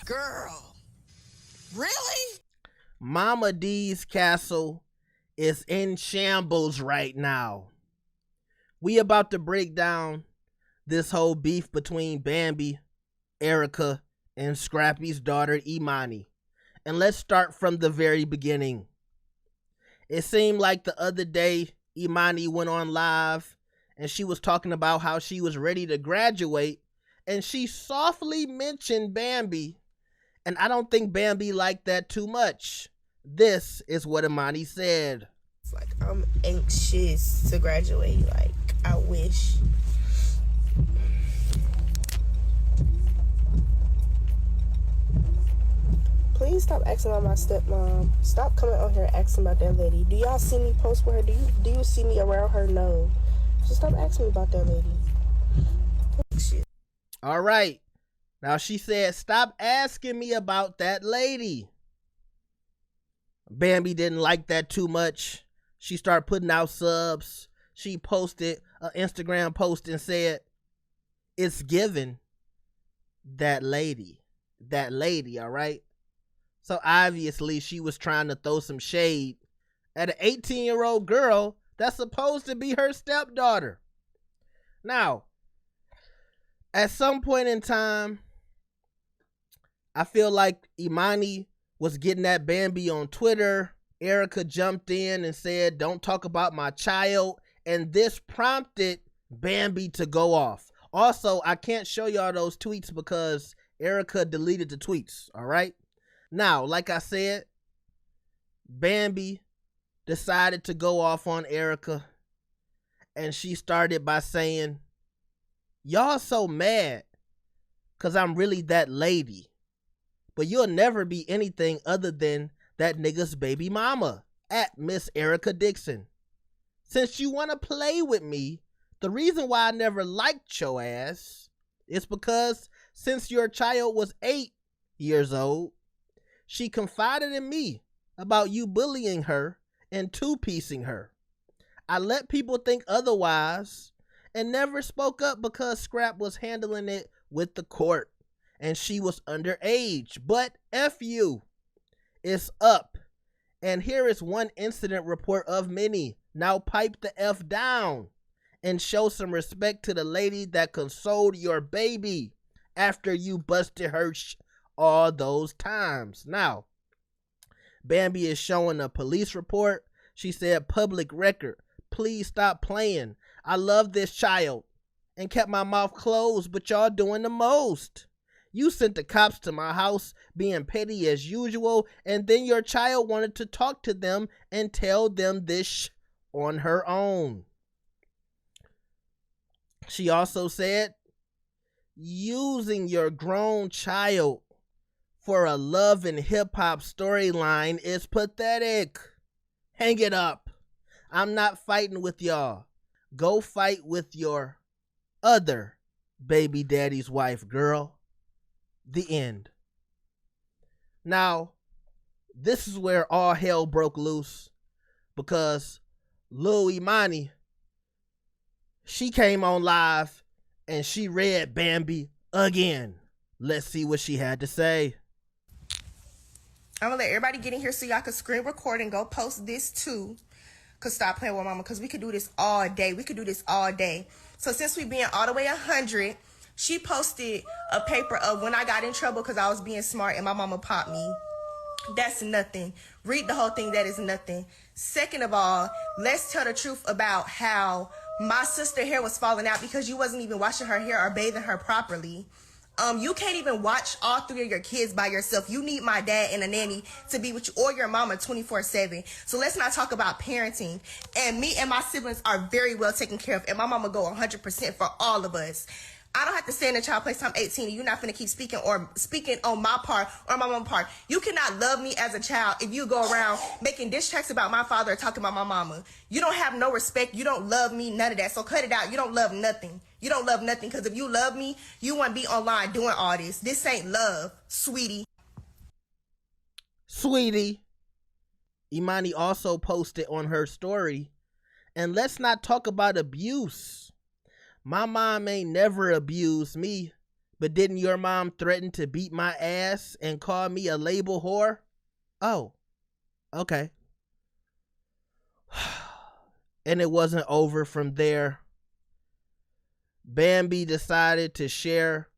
Girl, really? Mama D's castle is in shambles right now. We about to break down this whole beef between Bambi, Erica, and Scrappy's daughter Imani. And let's start from the very beginning. It seemed like the other day Imani went on live and she was talking about how she was ready to graduate, and she softly mentioned Bambi. And I don't think Bambi liked that too much. This is what Imani said. It's like, I'm anxious to graduate. Like, I wish. Please stop asking about my stepmom. Stop coming on here asking about that lady. Do y'all see me post with her? Do you see me around her? No. Just stop asking me about that lady. Shit. All right. Now she said, stop asking me about that lady. Bambi didn't like that too much. She started putting out subs. She posted an Instagram post and said, it's given that lady. That lady, all right? So obviously she was trying to throw some shade at an 18-year-old girl that's supposed to be her stepdaughter. Now, at some point in time, I feel like Imani was getting at Bambi on Twitter. Erica jumped in and said, don't talk about my child. And this prompted Bambi to go off. Also, I can't show y'all those tweets because Erica deleted the tweets, all right? Now, like I said, Bambi decided to go off on Erica. And she started by saying, y'all so mad because I'm really that lady. But you'll never be anything other than that nigga's baby mama, at Miss Erica Dixon. Since you want to play with me, the reason why I never liked your ass is because since your child was 8 years old, she confided in me about you bullying her and two-piecing her. I let people think otherwise and never spoke up because Scrap was handling it with the court. And she was underage. But F you. It's up. And here is one incident report of many. Now pipe the F down and show some respect to the lady that consoled your baby after you busted her all those times. Now, Bambi is showing a police report. She said, public record, please stop playing. I love this child and kept my mouth closed, but y'all doing the most. You sent the cops to my house being petty as usual, and then your child wanted to talk to them and tell them this on her own. She also said, using your grown child for a love and hip-hop storyline is pathetic. Hang it up. I'm not fighting with y'all. Go fight with your other baby daddy's wife, girl. The end. Now, this is where all hell broke loose because Lil Imani, she came on live and she read Bambi again. Let's see what she had to say. I'm gonna let everybody get in here so y'all can screen record and go post this too. Cause stop playing with mama, cause we could do this all day. We could do this all day. So since we being all the way 100, she posted a paper of when I got in trouble because I was being smart and my mama popped me. That's nothing. Read the whole thing. That is nothing. Second of all, let's tell the truth about how my sister hair was falling out because you wasn't even washing her hair or bathing her properly. You can't even watch all 3 of your kids by yourself. You need my dad and a nanny to be with you or your mama 24/7. So let's not talk about parenting. And me and my siblings are very well taken care of. And my mama go 100% for all of us. I don't have to stay in the child place till I'm 18 and you're not going to keep speaking on my part or my mama's part. You cannot love me as a child if you go around making diss tracks about my father or talking about my mama. You don't have no respect. You don't love me, none of that. So cut it out. You don't love nothing. You don't love nothing because if you love me, you wouldn't be online doing all this. This ain't love, sweetie. Sweetie. Imani also posted on her story, and let's not talk about abuse. My mom ain't never abused me, But didn't your mom threaten to beat my ass and call me a label whore? Oh, okay. And it wasn't over from there. Bambi decided to share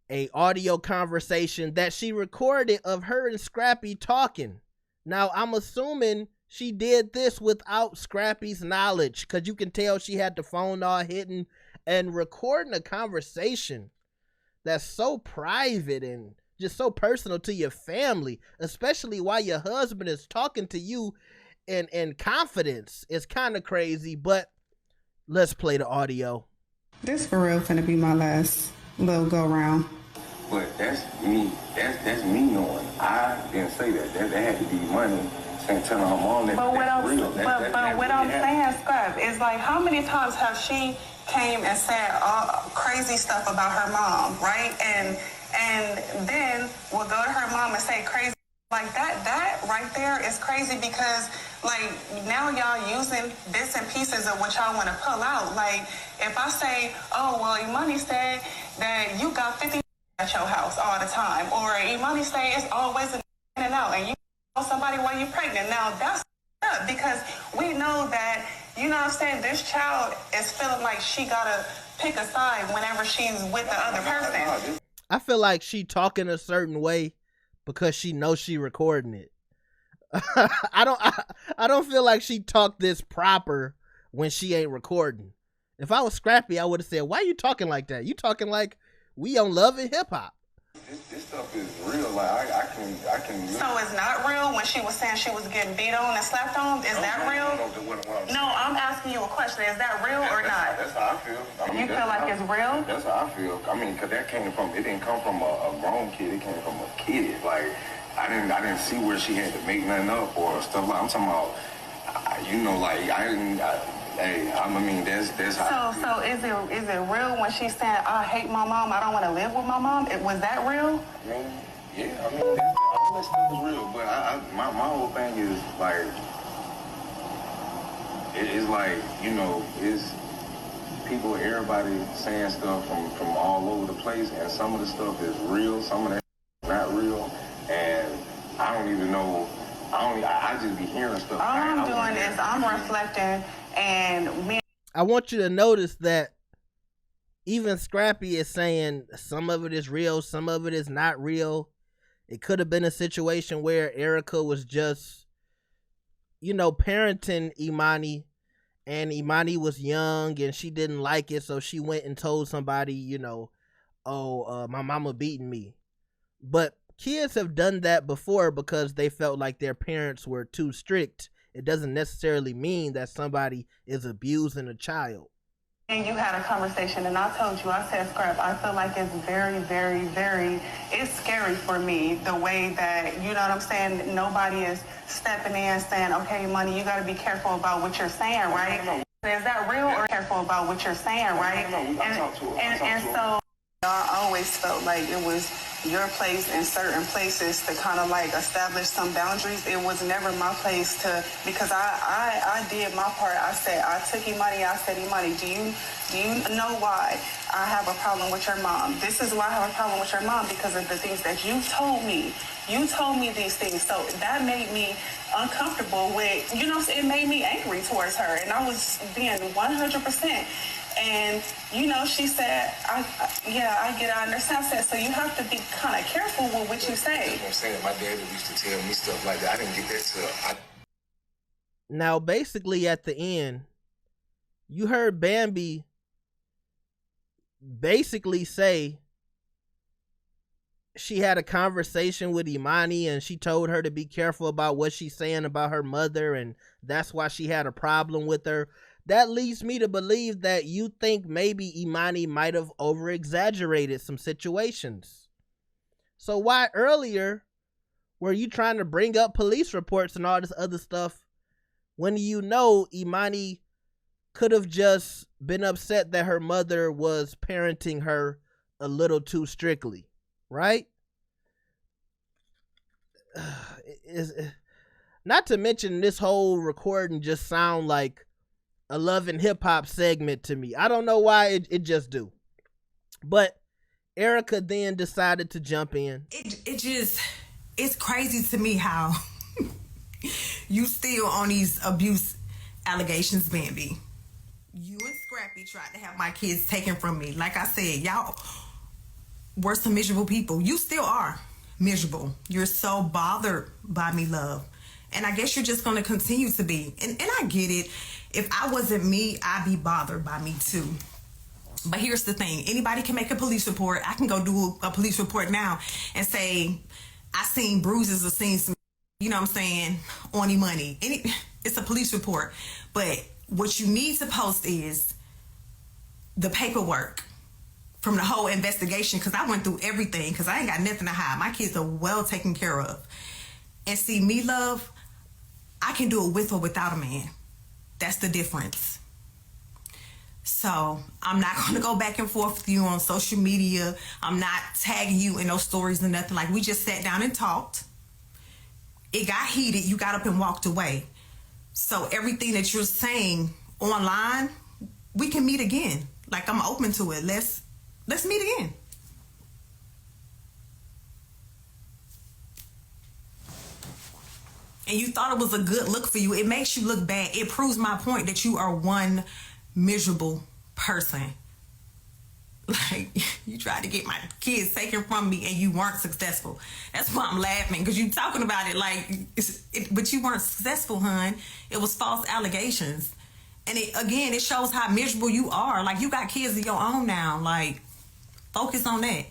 a audio conversation that she recorded of her and Scrappy talking. Now, I'm assuming she did this without Scrappy's knowledge, because you can tell she had the phone all hidden, and recording a conversation that's so private and just so personal to your family, especially while your husband is talking to you in confidence, is kind of crazy. But let's play the audio. This for real finna be my last little go round. But that's me. That's me knowing. I didn't say that. That had to be money. And telling her mom that that's real. But what I'm saying, Scrap, is like, how many times have she came and said crazy stuff about her mom, right? And then will go to her mom and say crazy like that. That right there is crazy, because like now y'all using bits and pieces of what y'all want to pull out. Like if I say, oh well, Imani said that you got 50 at your house all the time, or Imani say it's always in and out, and you know somebody while you're pregnant. Now that's up, because we know that, you know what I'm saying, this child is feeling like she gotta pick a side whenever she's with the other person. I feel like she talking a certain way because she knows she recording it. I don't feel like she talked this proper when she ain't recording. If I was Scrappy, I would have said, why you talking like that? You talking like we on Love and Hip Hop. This stuff is real. Like I can. So it's not real when she was saying she was getting beat on and slapped on? Is that real? No, I'm asking you a question. Is that real or not? That's how I feel. You feel like it's real? That's how I feel. I mean, because it didn't come from a grown kid. It came from a kid. Like, I didn't see where she had to make nothing up or stuff like. I'm talking about, like I didn't. I mean, that's how. So is it real when she said, I hate my mom, I don't want to live with my mom? Was that real? I mean, yeah. I mean, all that stuff is real. But my whole thing is like, it's like, it's people, everybody saying stuff from all over the place, and some of the stuff is real, some of that is not real, and I don't even know. I just be hearing stuff. All I'm doing is I'm reflecting, and me. I want you to notice that even Scrappy is saying some of it is real, some of it is not real. It could have been a situation where Erica was just, parenting Imani, and Imani was young and she didn't like it, so she went and told somebody, my mama beating me. But kids have done that before because they felt like their parents were too strict. It doesn't necessarily mean that somebody is abusing a child. And you had a conversation, and I told you, I said, Scrap, I feel like it's very, very, very, it's scary for me, the way that, you know what I'm saying, nobody is stepping in saying, okay, Money, you got to be careful about what you're saying, right? Is that real, or careful about what you're saying, right? And so I always felt like it was your place in certain places to kind of like establish some boundaries. It was never my place to, because I did my part. I took Imani, I said, Imani, do you know why I have a problem with your mom? This is why I have a problem with your mom, because of the things that you told me. You told me these things. So that made me uncomfortable with, it made me angry towards her. And I was being 100%. And, she said, I get it, I understand. I said, so you have to be kind of careful with what you say. That's what I'm saying. My dad used to tell me stuff like that. I didn't get that till Now, basically, at the end, you heard Bambi basically say she had a conversation with Imani and she told her to be careful about what she's saying about her mother, and that's why she had a problem with her. That leads me to believe that you think maybe Imani might have over-exaggerated some situations. So why earlier were you trying to bring up police reports and all this other stuff when Imani could have just been upset that her mother was parenting her a little too strictly, right? Not to mention, this whole recording just sound like a Love and Hip Hop segment to me. I don't know why, it just do. But Erica then decided to jump in. It's crazy to me how you still on these abuse allegations, Bambi. You and Scrappy tried to have my kids taken from me. Like I said, y'all were some miserable people. You still are miserable. You're so bothered by me, love. And I guess you're just going to continue to be. And I get it. If I wasn't me, I'd be bothered by me too. But here's the thing. Anybody can make a police report. I can go do a police report now and say, I seen bruises or seen some, you know what I'm saying, on Imani. It's a police report. But what you need to post is the paperwork from the whole investigation, because I went through everything, because I ain't got nothing to hide. My kids are well taken care of. And see, me, love, I can do it with or without a man. That's the difference. So I'm not going to go back and forth with you on social media. I'm not tagging you in those stories or nothing. Like, we just sat down and talked. It got heated. You got up and walked away. So everything that you're saying online, we can meet again. Like, I'm open to it. Let's meet again. And you thought it was a good look for you. It makes you look bad. It proves my point that you are one miserable person. Like, you tried to get my kids taken from me and you weren't successful. That's why I'm laughing, because you talking about it like, but you weren't successful, hun. It was false allegations. And it shows how miserable you are. Like, you got kids of your own now. Like, focus on that.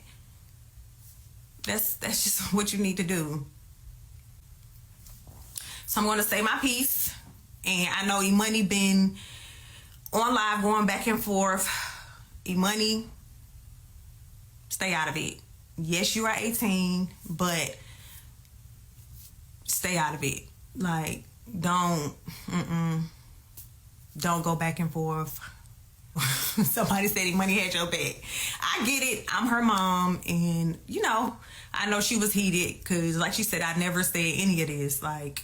That's just what you need to do. So I'm going to say my piece. And I know Imani been on live going back and forth. Imani, stay out of it. Yes, you are 18, but stay out of it. Like, don't go back and forth. Somebody said Imani had your back. I get it. I'm her mom, and I know she was heated because, like she said, I never said any of this. Like,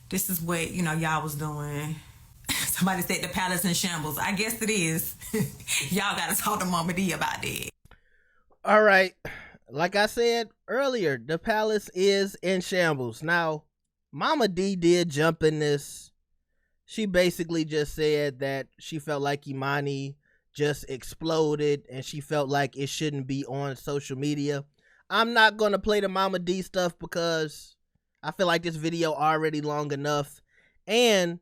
this is what y'all was doing. Somebody said the palace in shambles. I guess it is. Y'all gotta talk to Mama D about that. All right, like I said earlier, the palace is in shambles. Now, Mama D did jump in this. She basically just said that she felt like Imani just exploded and she felt like it shouldn't be on social media. I'm not going to play the Mama D stuff because I feel like this video already long enough. And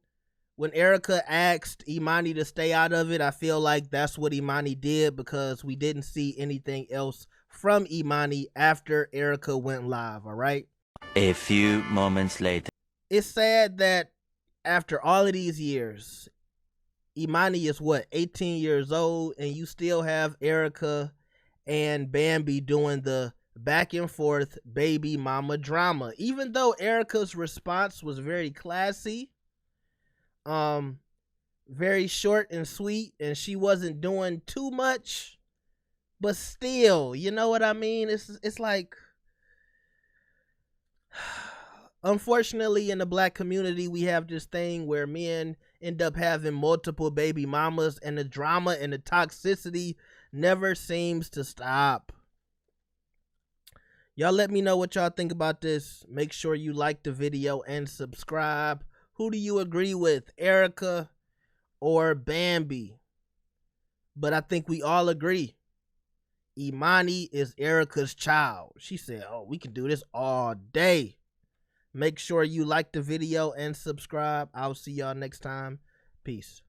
when Erica asked Imani to stay out of it, I feel like that's what Imani did because we didn't see anything else from Imani after Erica went live, all right? A few moments later. It's sad that after all of these years, Imani is 18 years old, and you still have Erica and Bambi doing the back and forth baby mama drama. Even though Erica's response was very classy, very short and sweet, and she wasn't doing too much, but still, you know what I mean? It's like, unfortunately, in the black community, we have this thing where men end up having multiple baby mamas, and the drama and the toxicity never seems to stop. Y'all let me know what y'all think about this. Make sure you like the video and subscribe. Who do you agree with, Erica or Bambi? But I think we all agree. Imani is Erica's child. She said, oh, we can do this all day. Make sure you like the video and subscribe. I'll see y'all next time. Peace.